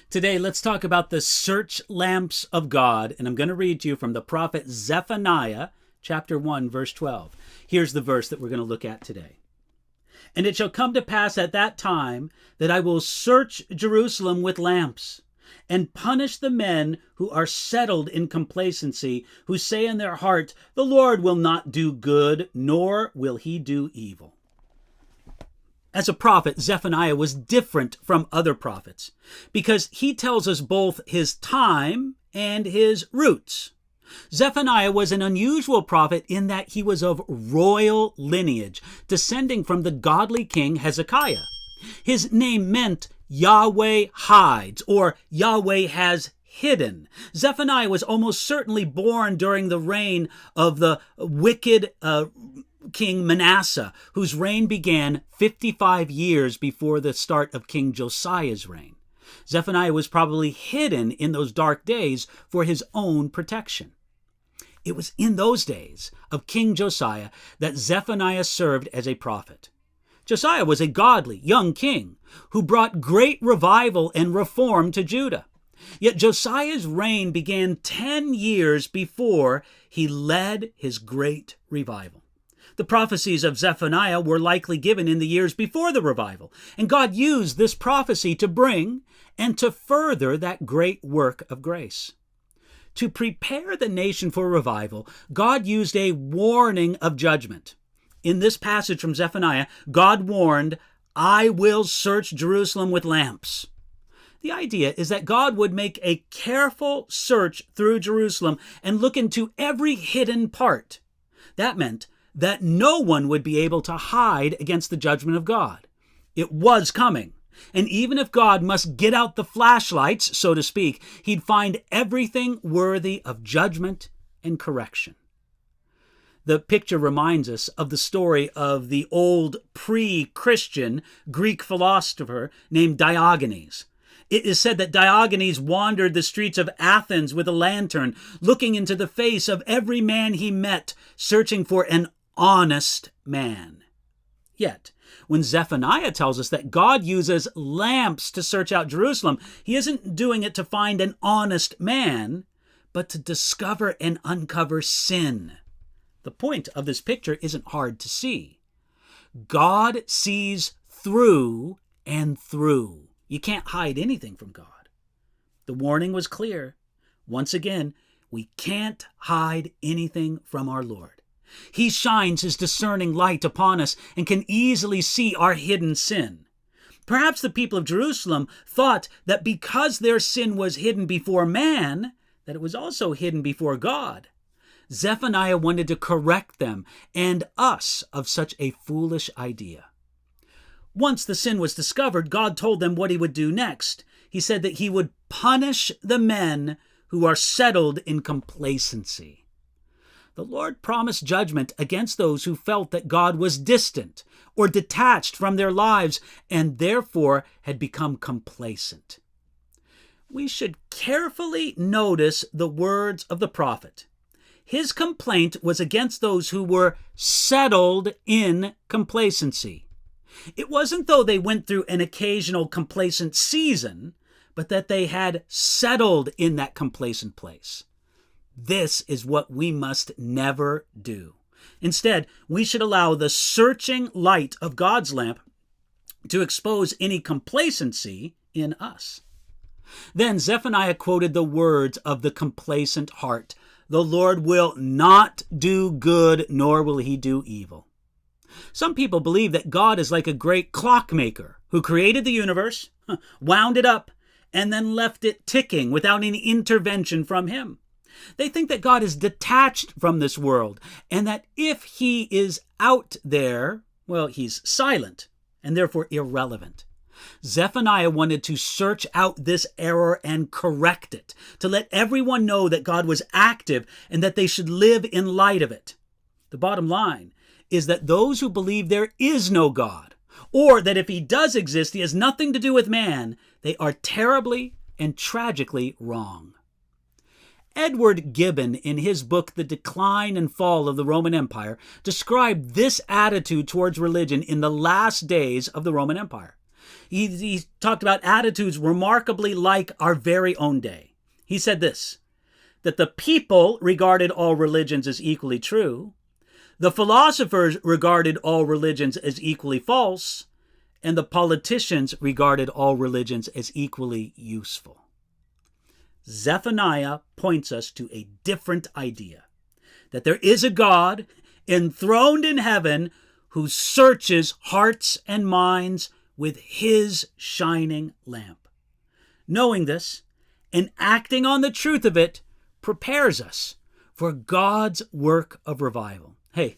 Today, let's talk about the search lamps of God, and I'm going to read to you from the prophet Zephaniah, chapter 1, verse 12. Here's the verse that we're going to look at today. And it shall come to pass at that time that I will search Jerusalem with lamps, and punish the men who are settled in complacency, who say in their heart, the Lord will not do good, nor will he do evil. As a prophet, Zephaniah was different from other prophets because he tells us both his time and his roots. Zephaniah was an unusual prophet in that he was of royal lineage, descending from the godly king Hezekiah. His name meant Yahweh hides, or Yahweh has hidden. Zephaniah was almost certainly born during the reign of the wicked King Manasseh, whose reign began 55 years before the start of King Josiah's reign. Zephaniah was probably hidden in those dark days for his own protection. It was in those days of King Josiah that Zephaniah served as a prophet. Josiah was a godly young king who brought great revival and reform to Judah. Yet Josiah's reign began 10 years before he led his great revival. The prophecies of Zephaniah were likely given in the years before the revival, and God used this prophecy to bring and to further that great work of grace. To prepare the nation for revival, God used a warning of judgment. In this passage from Zephaniah, God warned, I will search Jerusalem with lamps. The idea is that God would make a careful search through Jerusalem and look into every hidden part. That meant that no one would be able to hide against the judgment of God. It was coming. And even if God must get out the flashlights, so to speak, he'd find everything worthy of judgment and correction. The picture reminds us of the story of the old pre-Christian Greek philosopher named Diogenes. It is said that Diogenes wandered the streets of Athens with a lantern, looking into the face of every man he met, searching for an honest man. Yet, when Zephaniah tells us that God uses lamps to search out Jerusalem, he isn't doing it to find an honest man, but to discover and uncover sin. The point of this picture isn't hard to see. God sees through and through. You can't hide anything from God. The warning was clear. Once again, we can't hide anything from our Lord. He shines his discerning light upon us and can easily see our hidden sin. Perhaps the people of Jerusalem thought that because their sin was hidden before man, that it was also hidden before God. Zephaniah wanted to correct them and us of such a foolish idea. Once the sin was discovered, God told them what he would do next. He said that he would punish the men who are settled in complacency. The Lord promised judgment against those who felt that God was distant or detached from their lives and therefore had become complacent. We should carefully notice the words of the prophet. His complaint was against those who were settled in complacency. It wasn't though they went through an occasional complacent season, but that they had settled in that complacent place. This is what we must never do. Instead, we should allow the searching light of God's lamp to expose any complacency in us. Then Zephaniah quoted the words of the complacent heart. The Lord will not do good, nor will he do evil. Some people believe that God is like a great clockmaker who created the universe, wound it up, and then left it ticking without any intervention from him. They think that God is detached from this world and that if he is out there, well, he's silent and therefore irrelevant. Zephaniah wanted to search out this error and correct it, to let everyone know that God was active and that they should live in light of it. The bottom line is that those who believe there is no God, or that if he does exist, he has nothing to do with man, they are terribly and tragically wrong. Edward Gibbon, in his book The Decline and Fall of the Roman Empire, described this attitude towards religion in the last days of the Roman Empire. He talked about attitudes remarkably like our very own day. He said this, that the people regarded all religions as equally true, the philosophers regarded all religions as equally false, and the politicians regarded all religions as equally useful. Zephaniah points us to a different idea, that there is a God enthroned in heaven who searches hearts and minds with his shining lamp. Knowing this and acting on the truth of it prepares us for God's work of revival. Hey,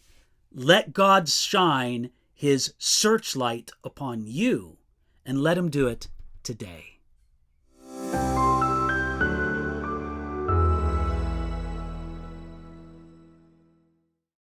let God shine his searchlight upon you, and let him do it today.